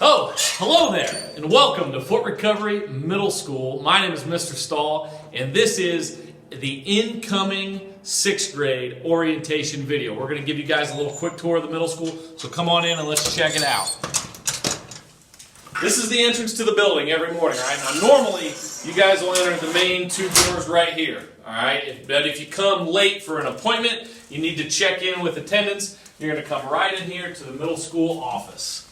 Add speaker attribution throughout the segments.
Speaker 1: Oh, hello there, and welcome to Foot Recovery Middle School. My name is Mr. Stahl, and this is the incoming 6th grade orientation video. We're going to give you guys a little quick tour of the middle school, so come on in and let's check it out. This is the entrance to the building every morning, all right? Now, normally, you guys will enter the main two doors right here, all right? But if you come late for an appointment, you need to check in with attendance, you're going to come right in here to the middle school office.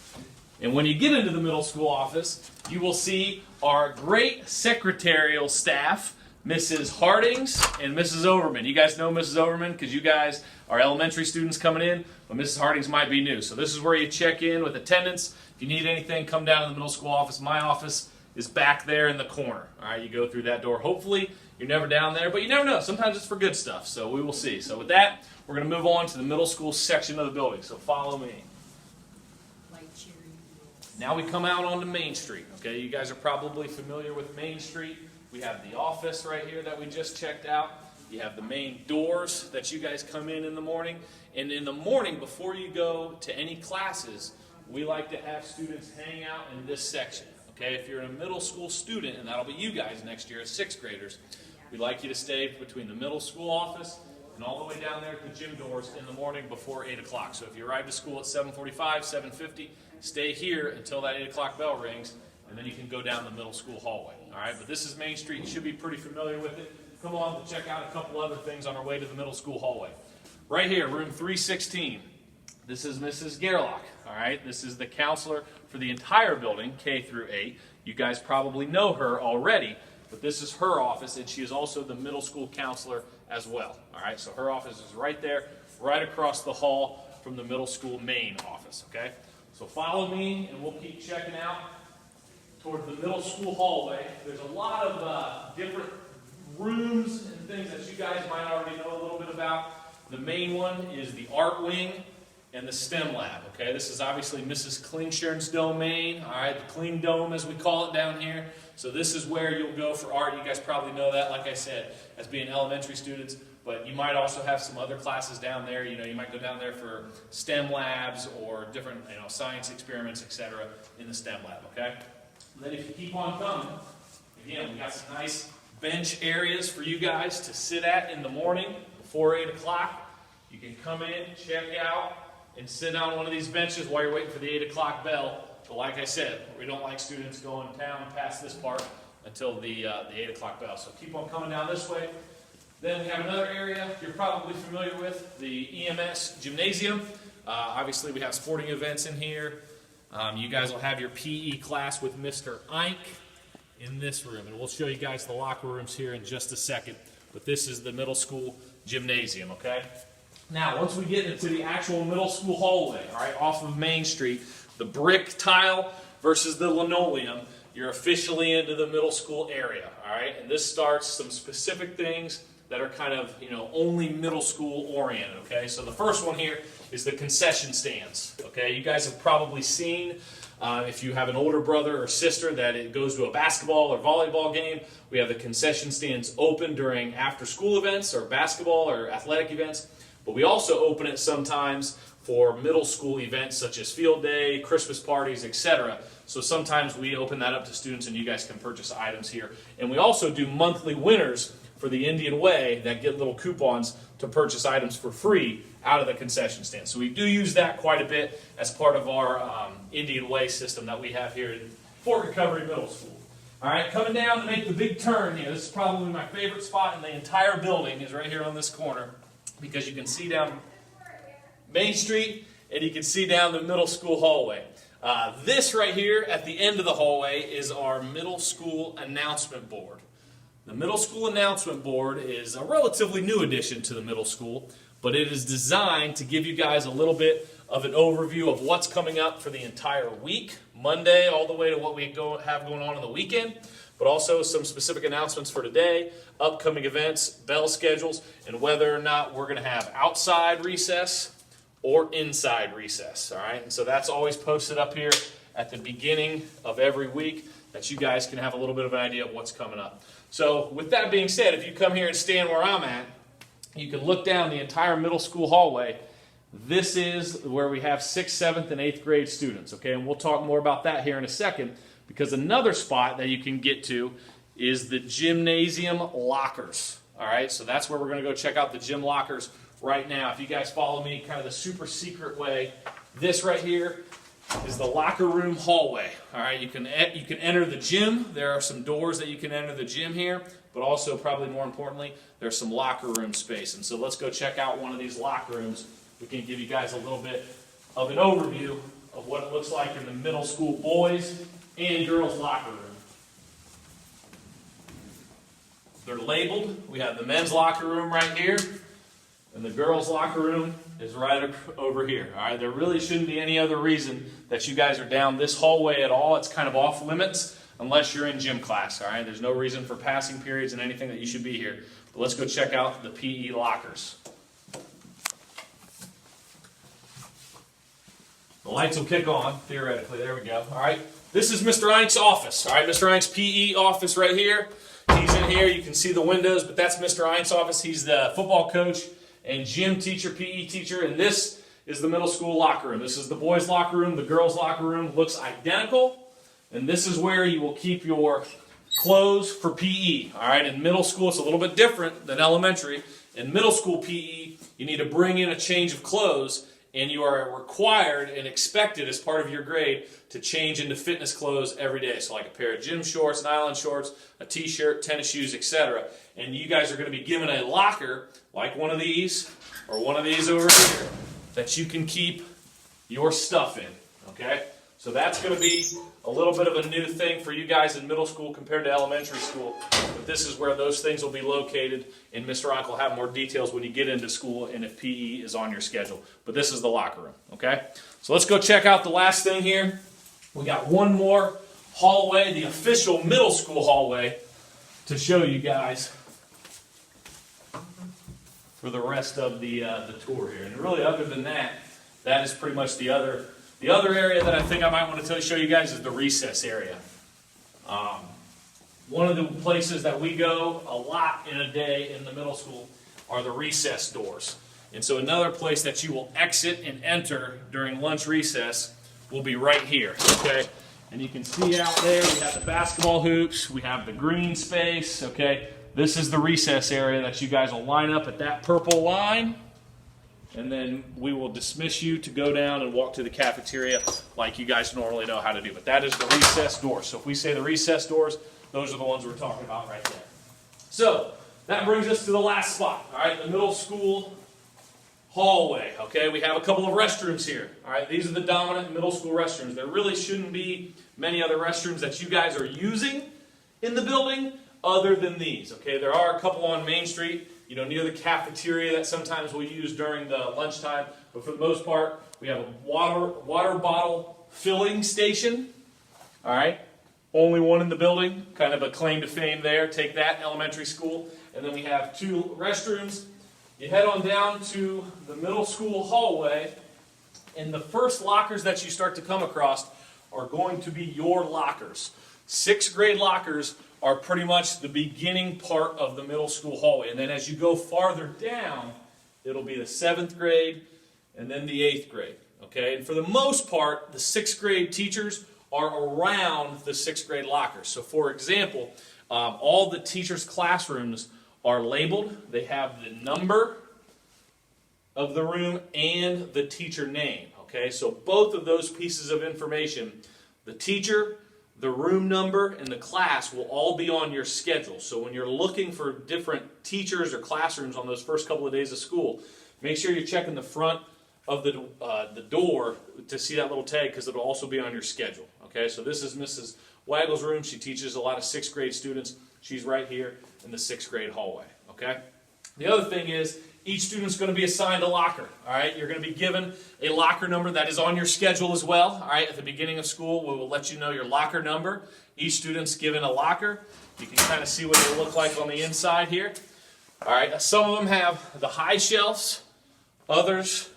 Speaker 1: And when you get into the middle school office, you will see our great secretarial staff, Mrs. Hardings and Mrs. Overman. You guys know Mrs. Overman because you guys are elementary students coming in, but Mrs. Hardings might be new. So this is where you check in with attendance. If you need anything, come down to the middle school office. My office is back there in the corner. All right, you go through that door. Hopefully, you're never down there, but you never know. Sometimes it's for good stuff, so we will see. So with that, we're going to move on to the middle school section of the building. So follow me. Now we come out onto Main Street, okay? You guys are probably familiar with Main Street. We have the office right here that we just checked out. You have the main doors that you guys come in the morning. And in the morning, before you go to any classes, we like to have students hang out in this section, okay? If you're a middle school student, and that'll be you guys next year as 6th graders, we'd like you to stay between the middle school office and all the way down there at the gym doors in the morning before 8 o'clock. So if you arrive to school at 7:45, 7:50, stay here until that 8 o'clock bell rings, and then you can go down the middle school hallway. All right, but this is Main Street. You should be pretty familiar with it. Come along to check out a couple other things on our way to the middle school hallway. Right here, room 316. This is Mrs. Gerlach. All right, this is the counselor for the entire building, K through 8. You guys probably know her already, but this is her office, and she is also the middle school counselor as well. All right, so her office is right there, right across the hall from the middle school main office, okay? So follow me, and we'll keep checking out toward the middle school hallway. There's a lot of different rooms and things that you guys might already know a little bit about. The main one is the art wing and the STEM lab, okay? This is obviously Mrs. Klingstern's domain, all right, the clean dome as we call it down here. So this is where you'll go for art. You guys probably know that, like I said, as being elementary students. But you might also have some other classes down there. You know, you might go down there for STEM labs or different, science experiments, etc. in the STEM lab, okay? And then if you keep on coming, again, we got some nice bench areas for you guys to sit at in the morning before 8 o'clock. You can come in, check out, and sit on one of these benches while you're waiting for the 8 o'clock bell. But like I said, we don't like students going down past this part until the 8 o'clock bell. So keep on coming down this way. Then we have another area you're probably familiar with, the EMS Gymnasium. Obviously, we have sporting events in here. You guys will have your PE class with Mr. Eink in this room. And we'll show you guys the locker rooms here in just a second. But this is the middle school gymnasium, okay? Now, once we get into the actual middle school hallway, all right, off of Main Street, the brick tile versus the linoleum, you're officially into the middle school area, all right? And this starts some specific things that are kind of, only middle school oriented, okay? So the first one here is the concession stands, okay? You guys have probably seen, if you have an older brother or sister that it goes to a basketball or volleyball game, we have the concession stands open during after-school events or basketball or athletic events, but we also open it sometimes for middle school events such as field day, Christmas parties, etc. So sometimes we open that up to students and you guys can purchase items here. And we also do monthly winners for the Indian Way that get little coupons to purchase items for free out of the concession stand. So we do use that quite a bit as part of our Indian Way system that we have here at Foot Recovery Middle School. All right, coming down to make the big turn here. This is probably my favorite spot in the entire building is right here on this corner because you can see down Main Street and you can see down the middle school hallway. This right here at the end of the hallway is our middle school announcement board. The middle school announcement board is a relatively new addition to the middle school, but it is designed to give you guys a little bit of an overview of what's coming up for the entire week, Monday all the way to what we have going on the weekend, but also some specific announcements for today, upcoming events, bell schedules, and whether or not we're going to have outside recess or inside recess, all right? And so that's always posted up here at the beginning of every week that you guys can have a little bit of an idea of what's coming up. So with that being said, if you come here and stand where I'm at, you can look down the entire middle school hallway this is where we have 6th, 7th, and 8th grade students, okay? And we'll talk more about that here in a second, because another spot that you can get to is the gymnasium lockers, all right? So that's where we're going to go check out the gym lockers right now. If you guys follow me kind of the super secret way, this right here is the locker room hallway, all right? You can enter the gym. There are some doors that you can enter the gym here, but also, probably more importantly, there's some locker room space. And so let's go check out one of these locker rooms. We can give you guys a little bit of an overview of what it looks like in the middle school boys and girls locker room. They're labeled. We have the men's locker room right here, and the girls locker room is right over here. All right, there really shouldn't be any other reason that you guys are down this hallway at all. It's kind of off limits unless you're in gym class. All right, there's no reason for passing periods and anything that you should be here. But let's go check out the PE lockers. The lights will kick on, theoretically. There we go. All right. This is Mr. Eink's office. All right, Mr. Eink's PE office right here. He's in here. You can see the windows, but that's Mr. Eink's office. He's the football coach and gym teacher, PE teacher, and this is the middle school locker room. This is the boys' locker room. The girls' locker room looks identical, and this is where you will keep your clothes for PE. All right, in middle school, it's a little bit different than elementary. In middle school PE, you need to bring in a change of clothes, and you are required and expected as part of your grade to change into fitness clothes every day. So like a pair of gym shorts, nylon shorts, a t-shirt, tennis shoes, etc. And you guys are going to be given a locker like one of these or one of these over here that you can keep your stuff in, okay? So that's going to be a little bit of a new thing for you guys in middle school compared to elementary school. But this is where those things will be located, and Mr. Eink will have more details when you get into school and if PE is on your schedule. But this is the locker room, okay? So let's go check out the last thing here. We got one more hallway, the official middle school hallway, to show you guys for the rest of the tour here. And really, other than that, that is pretty much the other area that I think I might want to show you guys is the recess area. One of the places that we go a lot in a day in the middle school are the recess doors. And so another place that you will exit and enter during lunch recess will be right here, okay? And you can see out there, we have the basketball hoops, we have the green space, okay? This is the recess area that you guys will line up at that purple line. And then we will dismiss you to go down and walk to the cafeteria like you guys normally know how to do. But that is the recess doors. So if we say the recess doors, those are the ones we're talking about right there. So that brings us to the last spot, all right, the middle school hallway. Okay, we have a couple of restrooms here. All right, these are the dominant middle school restrooms. There really shouldn't be many other restrooms that you guys are using in the building other than these. Okay, there are a couple on Main Street, you know, near the cafeteria that sometimes we'll use during the lunchtime. But for the most part, we have a water bottle filling station. All right, only one in the building, kind of a claim to fame there. Take that, elementary school. And then we have two restrooms. You head on down to the middle school hallway, and the first lockers that you start to come across are going to be your lockers. 6th grade lockers are pretty much the beginning part of the middle school hallway. And then as you go farther down, it'll be the 7th grade and then the 8th grade. Okay? And for the most part, the 6th grade teachers are around the 6th grade lockers. So for example, all the teachers' classrooms are labeled. They have the number of the room and the teacher name. Okay, so both of those pieces of information, the teacher, the room number, and the class will all be on your schedule. So when you're looking for different teachers or classrooms on those first couple of days of school, make sure you're checking the front of the door to see that little tag, because it'll also be on your schedule. Okay, so this is Mrs. Waggle's room. She teaches a lot of 6th grade students. She's right here in the 6th grade hallway. Okay. The other thing is, each student's going to be assigned a locker. All right, you're going to be given a locker number that is on your schedule as well. All right, at the beginning of school, we will let you know your locker number. Each student's given a locker. You can kind of see what they look like on the inside here. All right, some of them have the high shelves. Others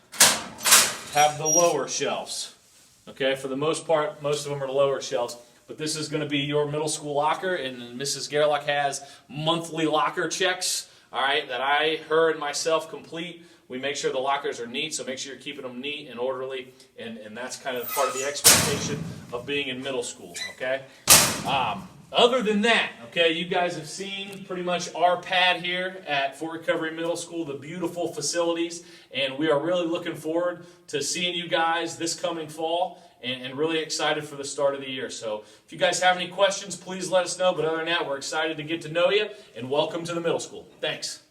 Speaker 1: have the lower shelves. Okay, for the most part, most of them are lower shelves. But this is going to be your middle school locker, and Mrs. Gerlach has monthly locker checks, all right, that her and myself complete We make sure the lockers are neat, so make sure you're keeping them neat and orderly, and that's kind of part of the expectation of being in middle school, okay? Other than that, okay, you guys have seen pretty much our pad here at Fort Recovery Middle School, the beautiful facilities, and we are really looking forward to seeing you guys this coming fall, and really excited for the start of the year. So if you guys have any questions, please let us know. But other than that, we're excited to get to know you, and welcome to the middle school. Thanks.